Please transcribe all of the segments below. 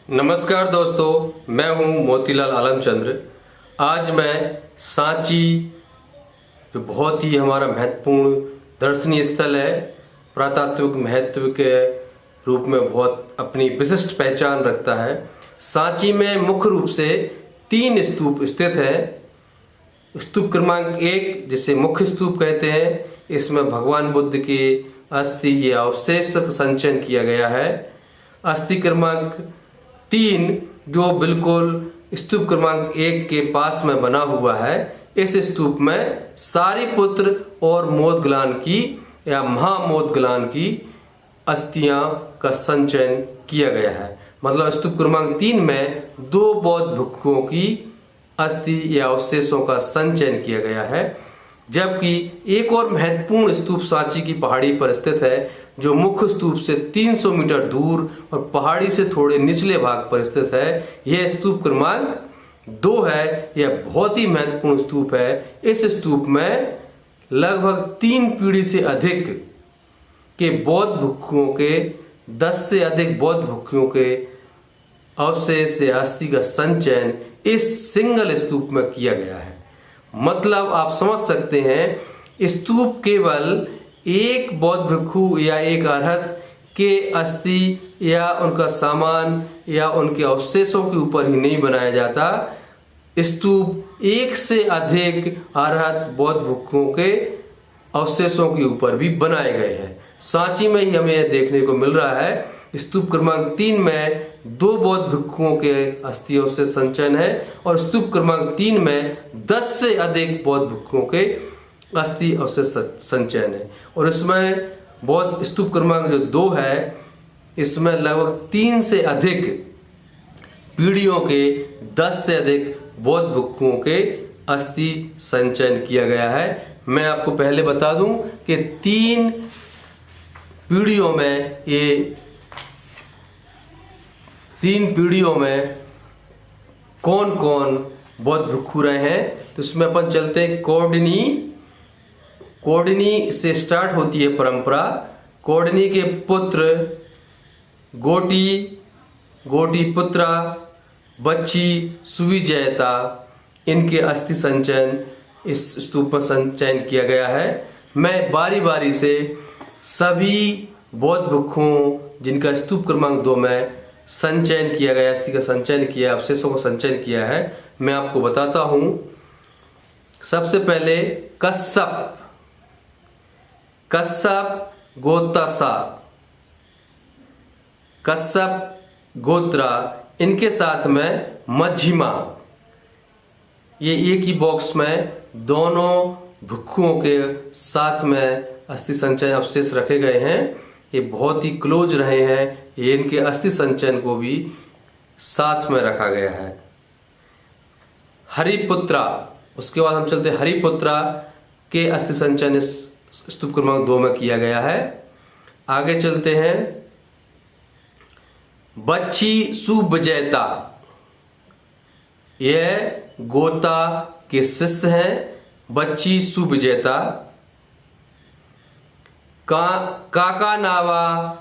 नमस्कार दोस्तों, मैं हूं मोतीलाल आलमचंद्र। आज मैं सांची, जो बहुत ही हमारा महत्वपूर्ण दर्शनीय स्थल है, पुरातात्विक महत्व के रूप में बहुत अपनी विशिष्ट पहचान रखता है। सांची में मुख्य रूप से 3 स्तूप स्थित हैं। स्तूप क्रमांक 1, जिसे मुख्य स्तूप कहते हैं, इसमें भगवान बुद्ध की अस्थि या अवशेष संचयन किया गया है। अस्थि क्रमांक 3, जो बिल्कुल स्तूप क्रमांक 1 के पास में बना हुआ है, इस स्तूप में सारिपुत्र और मोदगलान की या महामोदगलान की अस्थियां का संचयन किया गया है। मतलब स्तूप क्रमांक 3 में 2 बौद्ध भिक्षुओं की अस्थि या अवशेषों का संचयन किया गया है, जबकि एक और महत्वपूर्ण स्तूप सांची की पहाड़ी पर स्थित है, जो मुख्य स्तूप से 300 मीटर दूर और पहाड़ी से थोड़े निचले भाग पर स्थित है। यह स्तूप क्रमांक 2 है। यह बहुत ही महत्वपूर्ण स्तूप है। इस स्तूप में लगभग 3 पीढ़ी से अधिक के बौद्ध भिक्षुओं के 10 से अधिक बौद्ध भिक्षुओं के अवशेष या अस्थि का संचयन इस सिंगल स्तूप में किया गया है। मतलब आप समझ सकते हैं, स्तूप केवल एक बौद्ध भिक्षु या एक अरहत के अस्थि या उनका सामान या उनके अवशेषों के ऊपर ही नहीं बनाया जाता। स्तूप 1 से अधिक अरहत बौद्ध भिक्षुओं के अवशेषों के ऊपर भी बनाए गए हैं। सांची में ही हमें यह देखने को मिल रहा है। स्तूप क्रमांक 3 में 2 बौद्ध भिक्षुओं के अस्थियों से संचयन है और स्तूप क्रमांक 3 में 10 से अधिक बौद्ध भिक्षुओं के अस्थि अवशेष संचयन है। और इसमें बौद्ध स्तूप क्रमांक जो 2 है, इसमें लगभग 3 से अधिक पीढ़ियों के 10 से अधिक बौद्ध भिक्षुओं के अस्थि संचयन किया गया है। मैं आपको पहले बता दूं कि 3 पीढ़ियों में 3 पीढ़ियों में कौन कौन बौद्ध भिक्षु रहे हैं। तो इसमें अपन चलते हैं कोडनी से स्टार्ट होती है परंपरा। कोडनी के पुत्र गोटी पुत्रा, बच्ची, सुविजयता, इनके अस्थि संचयन इस स्तूप पर संचयन किया गया है। मैं बारी बारी से सभी बौद्ध भिक्षुओं जिनका स्तूप क्रमांक 2 में संचयन किया गया, अस्थि का संचयन किया, अवशेषों को संचयन किया है, मैं आपको बताता हूं। सबसे पहले कश्यप गोत्रा, इनके साथ में मध्यमा। ये एक ही बॉक्स में दोनों भिक्षुओं के साथ में अस्थि संचयन अवशेष रखे गए हैं। ये बहुत ही क्लोज रहे हैं। ये इनके अस्थि संचयन को भी साथ में रखा गया है। हरिपुत्रा, उसके बाद हम चलते हैं हरिपुत्रा के अस्थि संचयन इस स्तूप क्रमांक 2 में किया गया है। आगे चलते हैं बच्ची सुविजयता, यह गोता के शिष्य हैं। बच्ची सुविजयता। काकानावा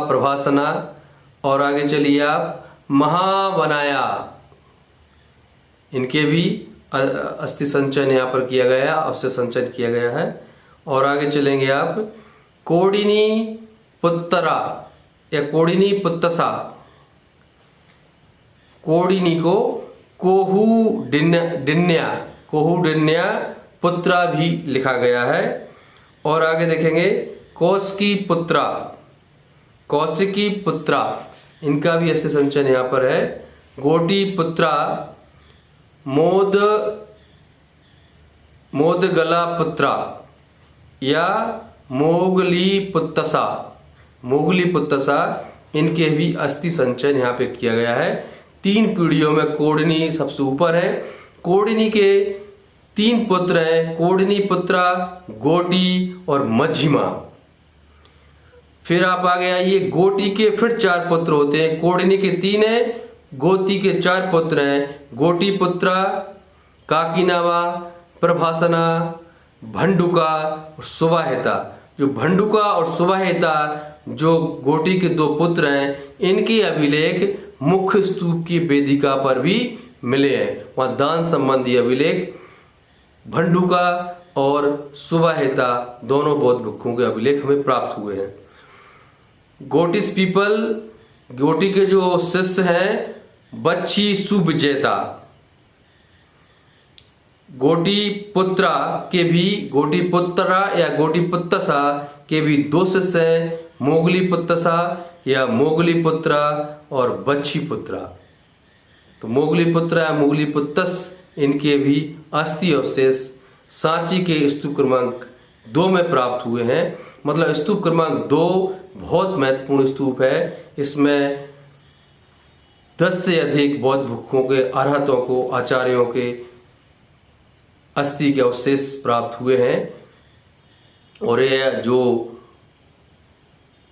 प्रभासना। और आगे चलिए आप महावनाया, इनके भी अस्थि संचयन यहाँ पर किया गया है, अवशेष संचयन किया गया है। और आगे चलेंगे आप कोडिनी पुत्तरा या कोडिनी पुत्तसा। कोडिनी को कोहुडिन्या पुत्रा भी लिखा गया है। और आगे देखेंगे कौशिकी पुत्रा, इनका भी अस्थि संचयन यहाँ पर है। गोटी पुत्रा, मोदगला पुत्रा या मोगली पुत्तसा, इनके भी अस्थि संचयन यहाँ पे किया गया है। 3 पीढ़ियों में कोडनी सबसे ऊपर है। कोडनी के 3 पुत्र हैं, कोडनी पुत्रा, गोटी और मध्यमा। फिर आप आगे आइए, गोटी के फिर 4 पुत्र होते हैं। कोडनी के 3 हैं, गोती के 4 पुत्र हैं। गोटी पुत्रा, काकीनावा, प्रभासना, भंडुका और सुवाहेता। जो भंडुका और सुवाहेता जो गोटी के 2 पुत्र हैं, इनके अभिलेख मुख्य स्तूप की वेदिका पर भी मिले हैं। वहाँ दान संबंधी अभिलेख भंडुका और सुबाहिता दोनों बौद्ध भिक्षुओं के अभिलेख हमें प्राप्त हुए हैं। गोटिस पीपल, गोटी के जो शिष्य हैं, बच्ची सुविजेता, गोटी पुत्रा के भी, गोटी पुत्रा या गोटी पुत्तसा के भी 2 शिष्य हैं, मोगली पुत्तसा या मोगली पुत्रा और बच्ची पुत्रा। तो मोगली पुत्रा या मोगली पुत्तस, इनके भी अस्थि अवशेष सांची के स्तूप क्रमांक 2 में प्राप्त हुए हैं। मतलब स्तूप क्रमांक 2 बहुत महत्वपूर्ण स्तूप है। इसमें 10 से अधिक बौद्ध भिक्षुओं के, अरहतों को, आचार्यों के अस्थि के अवशेष प्राप्त हुए हैं। और ये जो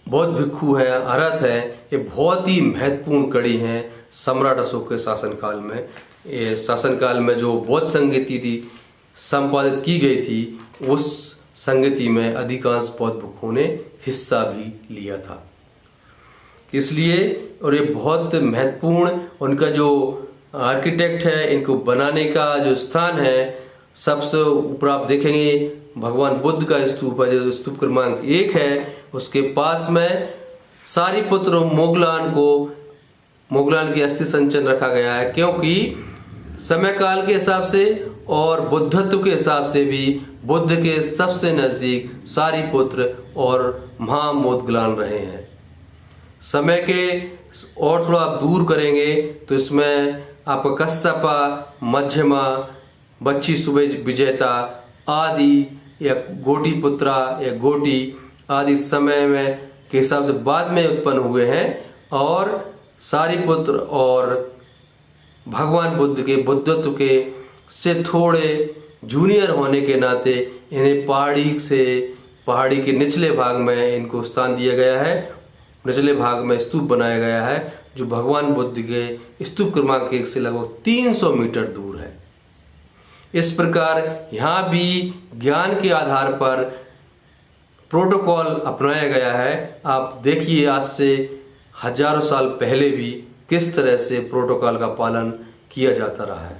बौद्ध भिक्षु है, अरहत है, ये बहुत ही महत्वपूर्ण कड़ी हैं सम्राट अशोक के शासनकाल में। ये शासनकाल में जो बौद्ध संगति थी संपादित की गई थी, उस संगति में अधिकांश बौद्ध भिक्षुओं ने हिस्सा भी लिया था। इसलिए और ये बहुत महत्वपूर्ण, उनका जो आर्किटेक्ट है, इनको बनाने का जो स्थान है, सबसे ऊपर आप देखेंगे भगवान बुद्ध का स्तूप है, जो स्तूप क्रमांक 1 है। उसके पास में सारिपुत्र मोगलान की अस्थि संचन रखा गया है, क्योंकि समय काल के हिसाब से और बुद्धत्व के हिसाब से भी बुद्ध के सबसे नजदीक सारिपुत्र और महामोदग्लान रहे हैं। समय के और थोड़ा आप दूर करेंगे तो इसमें आपका कश्यपा, मध्यमा, बच्ची सुविजेता आदि या गोटी पुत्रा या गोटी आदि समय में के हिसाब से बाद में उत्पन्न हुए हैं। और सारिपुत्र और भगवान बुद्ध के बुद्धत्व के से थोड़े जूनियर होने के नाते इन्हें पहाड़ी के निचले भाग में इनको स्थान दिया गया है। निचले भाग में स्तूप बनाया गया है, जो भगवान बुद्ध के स्तूप क्रमांक 1 से लगभग 300 मीटर दूर है। इस प्रकार यहाँ भी ज्ञान के आधार पर प्रोटोकॉल अपनाया गया है। आप देखिए आज से हजारों साल पहले भी किस तरह से प्रोटोकॉल का पालन किया जाता रहा है।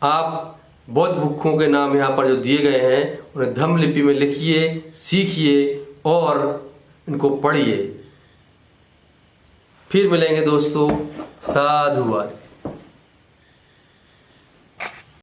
आप बौद्ध भिक्षुओं के नाम यहाँ पर जो दिए गए हैं, उन्हें धम्म लिपि में लिखिए, सीखिए और इनको पढ़िए। फिर मिलेंगे दोस्तों। साधुवाद।